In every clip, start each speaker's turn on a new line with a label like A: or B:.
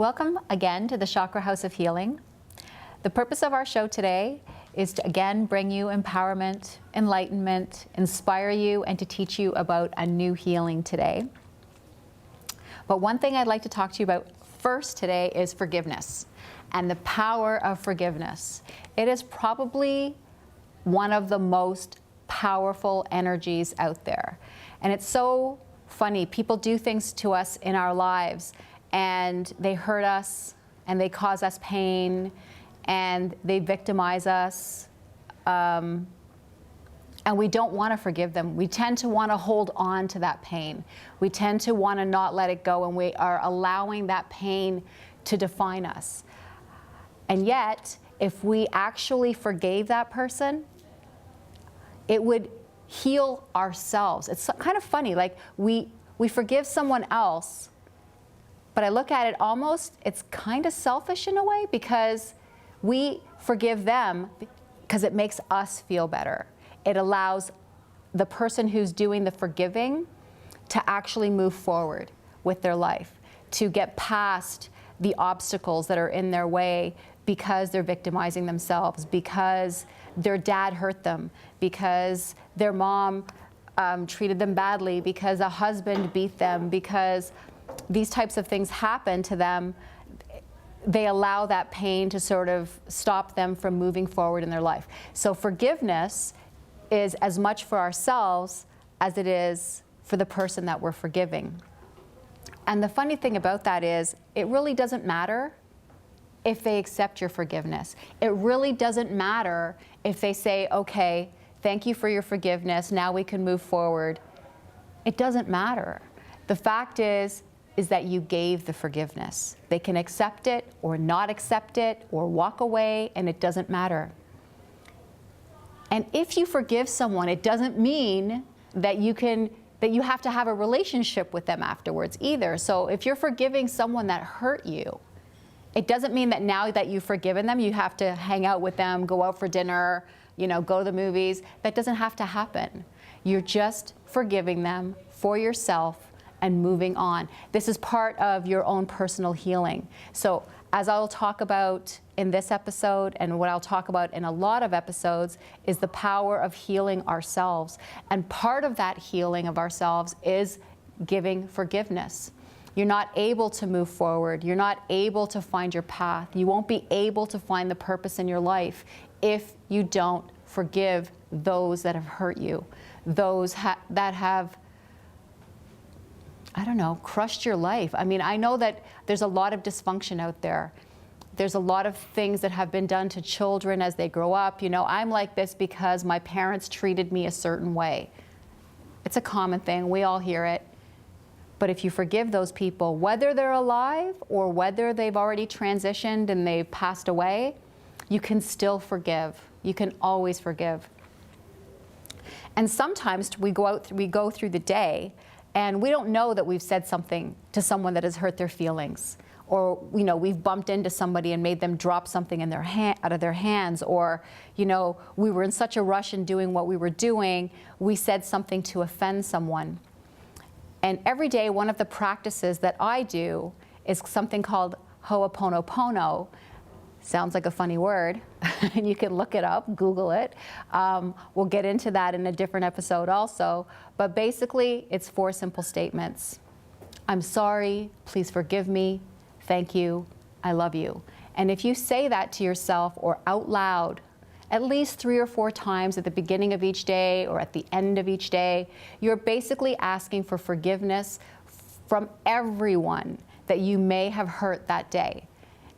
A: Welcome again to the Chakra House of Healing. The purpose of our show today is to again bring you empowerment, enlightenment, inspire you, and to teach you about a new healing today. But one thing I'd like to talk to you about first today is forgiveness and the power of forgiveness. It is probably one of the most powerful energies out there. And it's so funny. People do things to us in our lives and they hurt us and they cause us pain and they victimize us. And we don't want to forgive them. We tend to want to hold on to that pain. We tend to want to not let it go, and we are allowing that pain to define us. And yet, if we actually forgave that person, it would heal ourselves. It's kind of funny, like we forgive someone else, but I look at it almost, it's kind of selfish in a way, because we forgive them because it makes us feel better. It allows the person who's doing the forgiving to actually move forward with their life, to get past the obstacles that are in their way because they're victimizing themselves, because their dad hurt them, because their mom treated them badly, because a husband beat them, because these types of things happen to them. They allow that pain to sort of stop them from moving forward in their life. So forgiveness is as much for ourselves as it is for the person that we're forgiving. And the funny thing about that is, it really doesn't matter if they accept your forgiveness. It really doesn't matter if they say, okay, thank you for your forgiveness, now we can move forward. It doesn't matter. The fact is that you gave the forgiveness. They can accept it or not accept it or walk away, and it doesn't matter. And if you forgive someone, it doesn't mean that you have to have a relationship with them afterwards either. So if you're forgiving someone that hurt you, it doesn't mean that now that you've forgiven them, you have to hang out with them, go out for dinner, go to the movies. That doesn't have to happen. You're just forgiving them for yourself and moving on. This is part of your own personal healing. So as I'll talk about in this episode, and what I'll talk about in a lot of episodes, is the power of healing ourselves. And part of that healing of ourselves is giving forgiveness. You're not able to move forward. You're not able to find your path. You won't be able to find the purpose in your life if you don't forgive those that have hurt you, those that have, I don't know, crushed your life. I mean, I know that there's a lot of dysfunction out there. There's a lot of things that have been done to children as they grow up. I'm like this because my parents treated me a certain way. It's a common thing. We all hear it. But if you forgive those people, whether they're alive or whether they've already transitioned and they've passed away, you can still forgive. You can always forgive. And sometimes we go through the day and we don't know that we've said something to someone that has hurt their feelings, or we've bumped into somebody and made them drop something in their out of their hands, or we were in such a rush in doing what we were doing, we said something to offend someone. And every day, one of the practices that I do is something called Ho'oponopono. Sounds like a funny word, and you can look it up, Google it. We'll get into that in a different episode also. But basically, it's 4 simple statements. I'm sorry, please forgive me, thank you, I love you. And if you say that to yourself or out loud, at least 3 or 4 times at the beginning of each day or at the end of each day, you're basically asking for forgiveness from everyone that you may have hurt that day.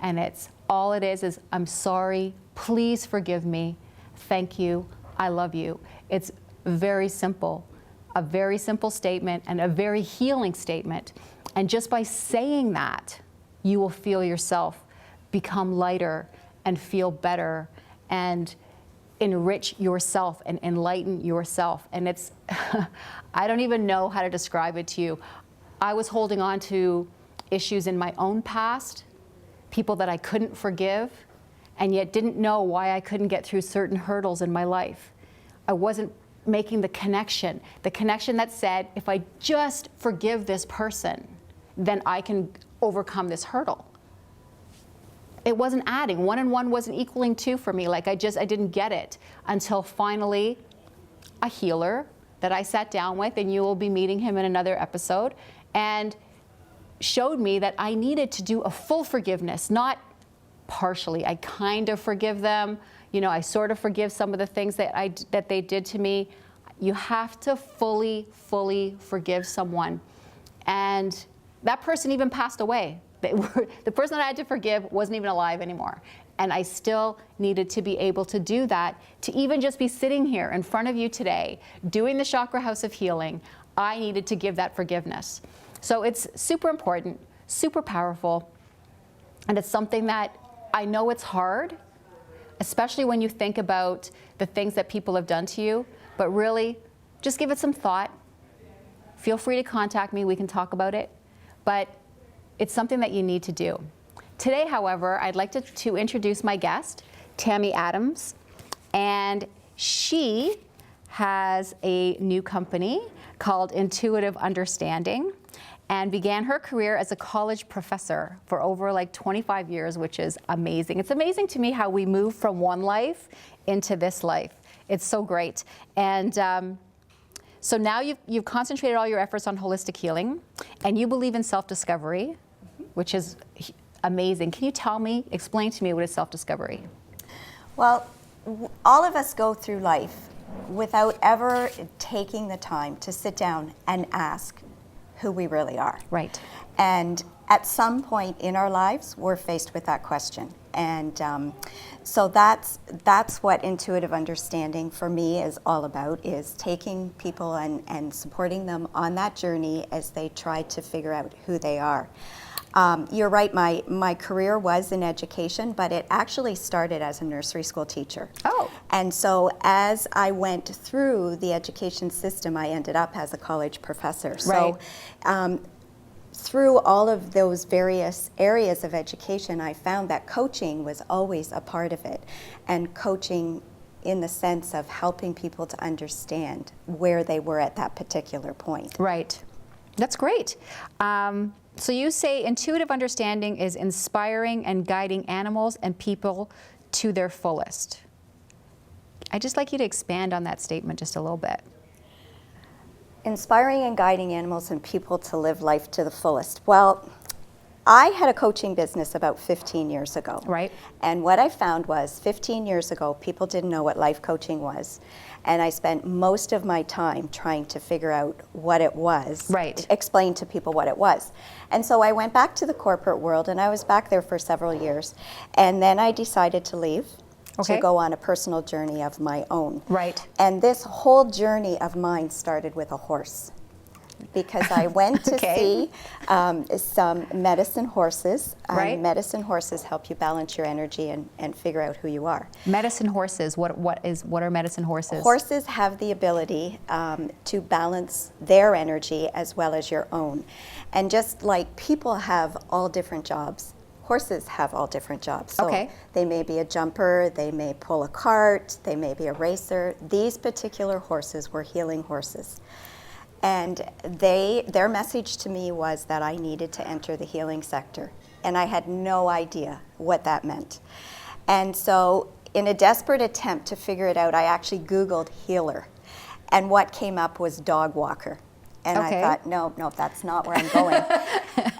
A: And all it is I'm sorry, please forgive me, thank you, I love you. It's very simple, a very simple statement and a very healing statement. And just by saying that, you will feel yourself become lighter and feel better and enrich yourself and enlighten yourself. And it's, I don't even know how to describe it to you. I was holding on to issues in my own past, people that I couldn't forgive, and yet didn't know why I couldn't get through certain hurdles in my life. I wasn't making the connection that said, if I just forgive this person, then I can overcome this hurdle. it wasn't adding. 1 and 1 wasn't equaling 2 for me. Like I didn't get it until finally a healer that I sat down with, and you will be meeting him in another episode, and showed me that I needed to do a full forgiveness, not partially. I kind of forgive them. You know, I sort of forgive some of the things that they did to me. You have to fully forgive someone. And that person even passed away. The person that I had to forgive wasn't even alive anymore. And I still needed to be able to do that, to even just be sitting here in front of you today, doing the Chakra House of Healing. I needed to give that forgiveness. So it's super important, super powerful, and it's something that I know it's hard, especially when you think about the things that people have done to you, but really just give it some thought. Feel free to contact me, we can talk about it, but it's something that you need to do. Today, however, I'd like to introduce my guest, Tammy Adams, and she has a new company called Intuitive Understanding, and began her career as a college professor for over like 25 years, which is amazing. It's amazing to me how we move from one life into this life. It's so great. And so now you've concentrated all your efforts on holistic healing, and you believe in self-discovery, which is amazing. Can you explain to me what is self-discovery?
B: Well, all of us go through life without ever taking the time to sit down and ask who we really are.
A: Right.
B: And at some point in our lives, we're faced with that question. And so that's what intuitive understanding for me is all about, is taking people and supporting them on that journey as they try to figure out who they are. You're right, my career was in education, but it actually started as a nursery school teacher.
A: Oh.
B: And so as I went through the education system, I ended up as a college professor.
A: Right.
B: So through all of those various areas of education, I found that coaching was always a part of it. And coaching in the sense of helping people to understand where they were at that particular point.
A: Right. That's great. So you say intuitive understanding is inspiring and guiding animals and people to their fullest. I'd just like you to expand on that statement just a little bit.
B: Inspiring and guiding animals and people to live life to the fullest. Well, I had a coaching business about 15 years ago.
A: Right.
B: And what I found was 15 years ago, people didn't know what life coaching was. And I spent most of my time trying to figure out what it was.
A: Right.
B: Explain to people what it was. And so I went back to the corporate world, and I was back there for several years. And then I decided to leave.
A: Okay.
B: To go on a personal journey of my own.
A: Right.
B: And this whole journey of mine started with a horse. Because I went to
A: Okay.
B: see some medicine horses.
A: Right.
B: Medicine horses help you balance your energy and figure out who you are.
A: Medicine horses, what are medicine horses?
B: Horses have the ability to balance their energy as well as your own. And just like people have all different jobs, horses have all different jobs. So
A: Okay.
B: they may be a jumper, they may pull a cart, they may be a racer. These particular horses were healing horses. And their message to me was that I needed to enter the healing sector. And I had no idea what that meant. And so in a desperate attempt to figure it out, I actually Googled healer. And what came up was dog walker. And
A: Okay.
B: I thought, no, that's not where I'm going.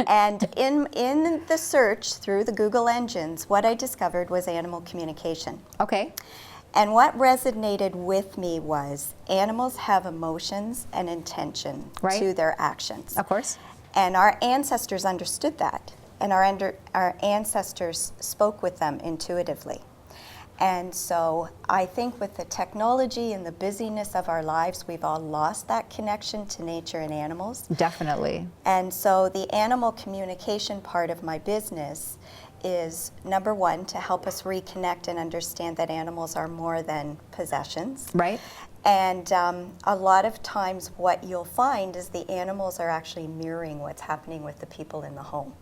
B: And in the search through the Google engines, what I discovered was animal communication.
A: Okay.
B: And what resonated with me was animals have emotions and intention
A: Right.
B: to their actions.
A: Of course.
B: And our ancestors understood that. And our ancestors spoke with them intuitively. And so I think with the technology and the busyness of our lives, we've all lost that connection to nature and animals.
A: Definitely.
B: And so the animal communication part of my business is, number one, to help us reconnect and understand that animals are more than possessions.
A: Right.
B: And a lot of times what you'll find is the animals are actually mirroring what's happening with the people in the home.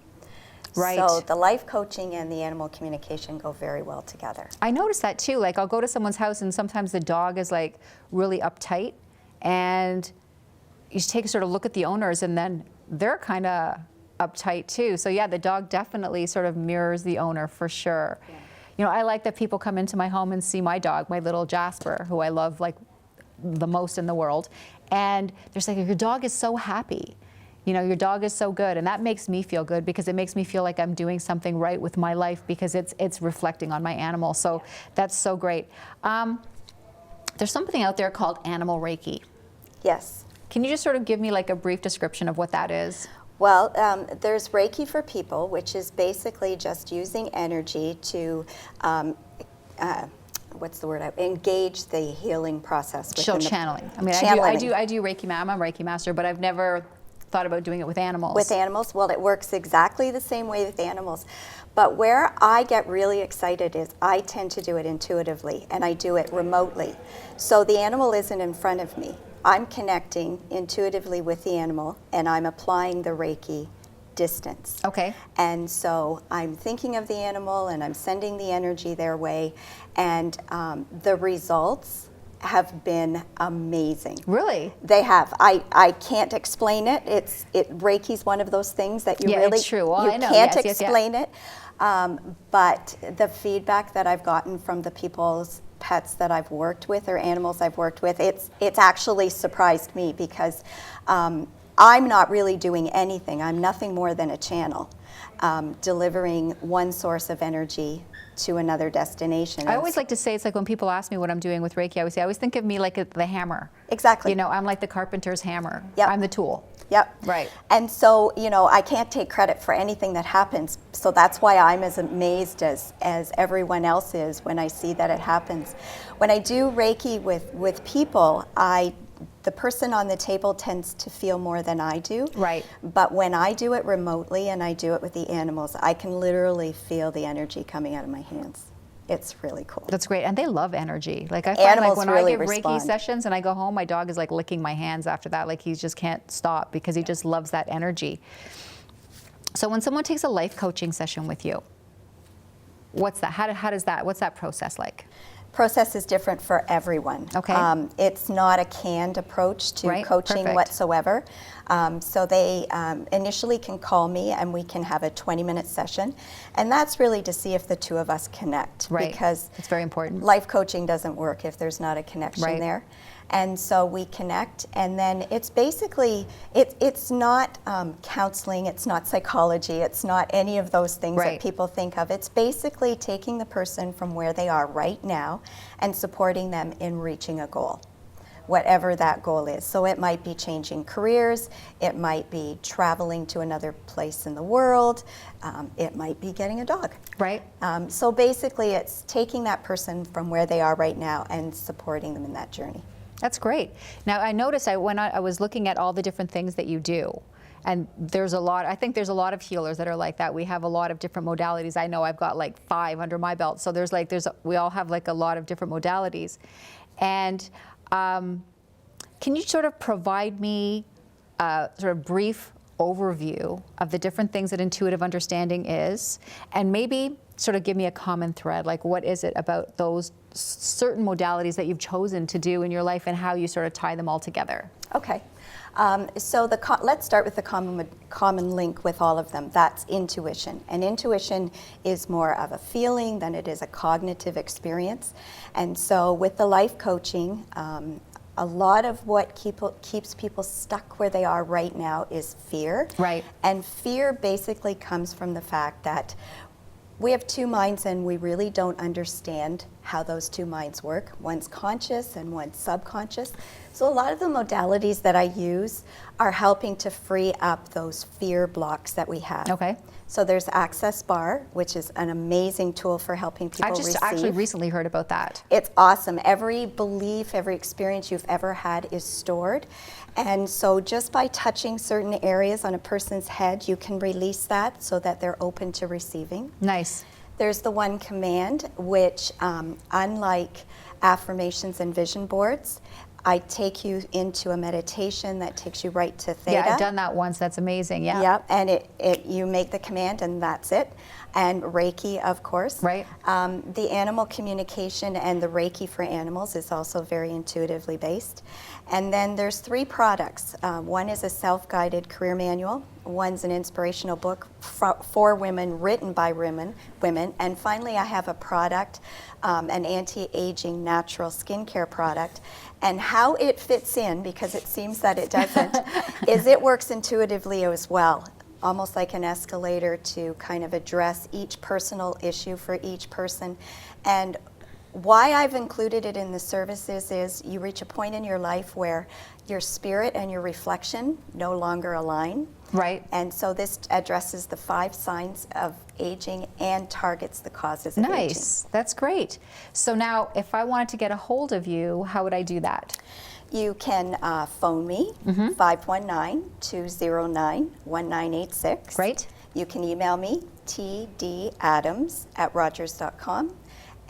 A: Right.
B: So the life coaching and the animal communication go very well together.
A: I noticed that too. Like I'll go to someone's house and sometimes the dog is like really uptight, and you take a sort of look at the owners and then they're kind of uptight too. So yeah, the dog definitely sort of mirrors the owner for sure. Yeah. You know, I like that people come into my home and see my dog, my little Jasper, who I love like the most in the world. And they're saying, your dog is so happy. You know, your dog is so good. And that makes me feel good because it makes me feel like I'm doing something right with my life because it's reflecting on my animal. So that's so great. There's something out there called animal Reiki.
B: Yes.
A: Can you just sort of give me like a brief description of what that is?
B: Well, there's Reiki for people, which is basically just using energy to, what's the word? Engage the healing process.
A: So channeling. I mean, I do Reiki. I'm a Reiki master, but I've never thought about doing it with animals.
B: With animals, well, it works exactly the same way with animals. But where I get really excited is I tend to do it intuitively, and I do it remotely. So the animal isn't in front of me. I'm connecting intuitively with the animal, and I'm applying the Reiki distance.
A: Okay.
B: And so I'm thinking of the animal, and I'm sending the energy their way, and the results have been amazing.
A: Really?
B: They have. I can't explain it. Reiki's one of those things that you really
A: it's true. Well,
B: you
A: I know.
B: can't
A: Yes,
B: explain it. But the feedback that I've gotten from the people's pets that I've worked with or animals I've worked with, it's actually surprised me because I'm not really doing anything. I'm nothing more than a channel, delivering one source of energy to another destination.
A: I always like to say, it's like when people ask me what I'm doing with Reiki, I always think of me like the hammer.
B: Exactly.
A: You know, I'm like the carpenter's hammer.
B: Yep.
A: I'm the tool.
B: Yep.
A: Right.
B: And so, you know, I can't take credit for anything that happens. So that's why I'm as amazed as everyone else is when I see that it happens. When I do Reiki with people, the person on the table tends to feel more than I do.
A: Right.
B: But when I do it remotely and I do it with the animals, I can literally feel the energy coming out of my hands. It's really cool.
A: That's great. And they love energy. Like I find
B: Animals
A: like when
B: really
A: I give
B: respond.
A: Reiki sessions and I go home, my dog is like licking my hands after that. Like he just can't stop because he just loves that energy. So when someone takes a life coaching session with you, what's that? What's that process like?
B: Process is different for everyone.
A: Okay.
B: It's not a canned approach to
A: Right,
B: coaching
A: perfect.
B: whatsoever. So they initially can call me and we can have a 20-minute session. And that's really to see if the two of us connect.
A: Right.
B: Because
A: it's very important.
B: life coaching doesn't work if there's not a connection
A: Right.
B: there. And so we connect, and then it's basically, it's not counseling, it's not psychology, it's not any of those things
A: Right.
B: that people think of. It's basically taking the person from where they are right now and supporting them in reaching a goal, whatever that goal is. So it might be changing careers, it might be traveling to another place in the world, it might be getting a dog.
A: Right.
B: So basically it's taking that person from where they are right now and supporting them in that journey.
A: That's great. Now I noticed when I was looking at all the different things that you do, and I think there's a lot of healers that are like that. We have a lot of different modalities. I know I've got like 5 under my belt. So we all have like a lot of different modalities. And can you sort of provide me a sort of brief overview of the different things that intuitive understanding is, and maybe sort of give me a common thread, like what is it about those certain modalities that you've chosen to do in your life and how you sort of tie them all together?
B: Okay. So let's start with the common link with all of them. That's intuition. And intuition is more of a feeling than it is a cognitive experience. And so with the life coaching, a lot of what keeps people stuck where they are right now is fear.
A: Right.
B: And fear basically comes from the fact that we have two minds and we really don't understand how those two minds work. One's conscious and one's subconscious. So a lot of the modalities that I use are helping to free up those fear blocks that we have.
A: Okay.
B: So there's Access Bar, which is an amazing tool for helping people receive.
A: I actually recently heard about that.
B: It's awesome. Every belief, every experience you've ever had is stored. And so just by touching certain areas on a person's head, you can release that so that they're open to receiving.
A: Nice.
B: There's the One Command, which unlike affirmations and vision boards, I take you into a meditation that takes you right to theta.
A: Yeah, I've done that once. That's amazing. Yeah.
B: Yep, and you make the command and that's it. And Reiki, of course.
A: Right.
B: The animal communication and the Reiki for animals is also very intuitively based. And then there's 3 products. One is a self-guided career manual. One's an inspirational book for women, written by women. And finally, I have a product, an anti-aging natural skincare product. And how it fits in, because it seems that it doesn't, is it works intuitively as well, almost like an escalator to kind of address each personal issue for each person. And why I've included it in the services is you reach a point in your life where your spirit and your reflection no longer align.
A: Right.
B: And so this addresses the 5 signs of aging and targets the causes of aging.
A: Nice. That's great. So now, if I wanted to get a hold of you, how would I do that?
B: You can phone me, 519-209-1986.
A: Great.
B: You can email me, tdadams@rogers.com.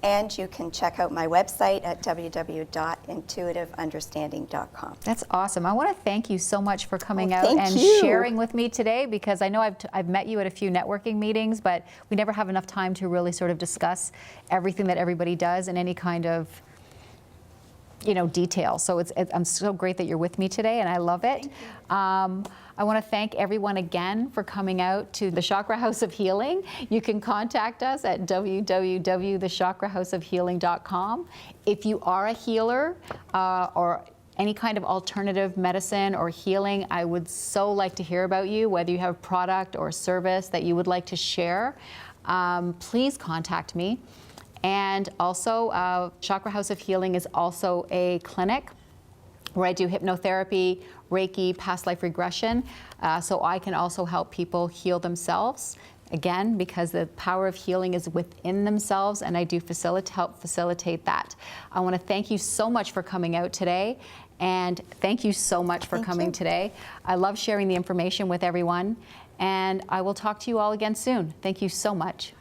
B: And you can check out my website at www.intuitiveunderstanding.com.
A: That's awesome. I want to thank you so much for coming out
B: thank
A: and
B: you.
A: sharing with me today, because I know I've met you at a few networking meetings, but we never have enough time to really sort of discuss everything that everybody does in any kind of, you know, detail. So I'm so great that you're with me today, and I love it. I want to thank everyone again for coming out to the Chakra House of Healing. You can contact us at www.thechakrahouseofhealing.com. If you are a healer or any kind of alternative medicine or healing, I would so like to hear about you, whether you have a product or a service that you would like to share. Please contact me. And also, Chakra House of Healing is also a clinic where I do hypnotherapy, Reiki, past life regression, so I can also help people heal themselves. Again, because the power of healing is within themselves, and I do help facilitate that. I want to thank you so much for coming out today, and thank you so much for coming today. I love sharing the information with everyone, and I will talk to you all again soon. Thank you so much.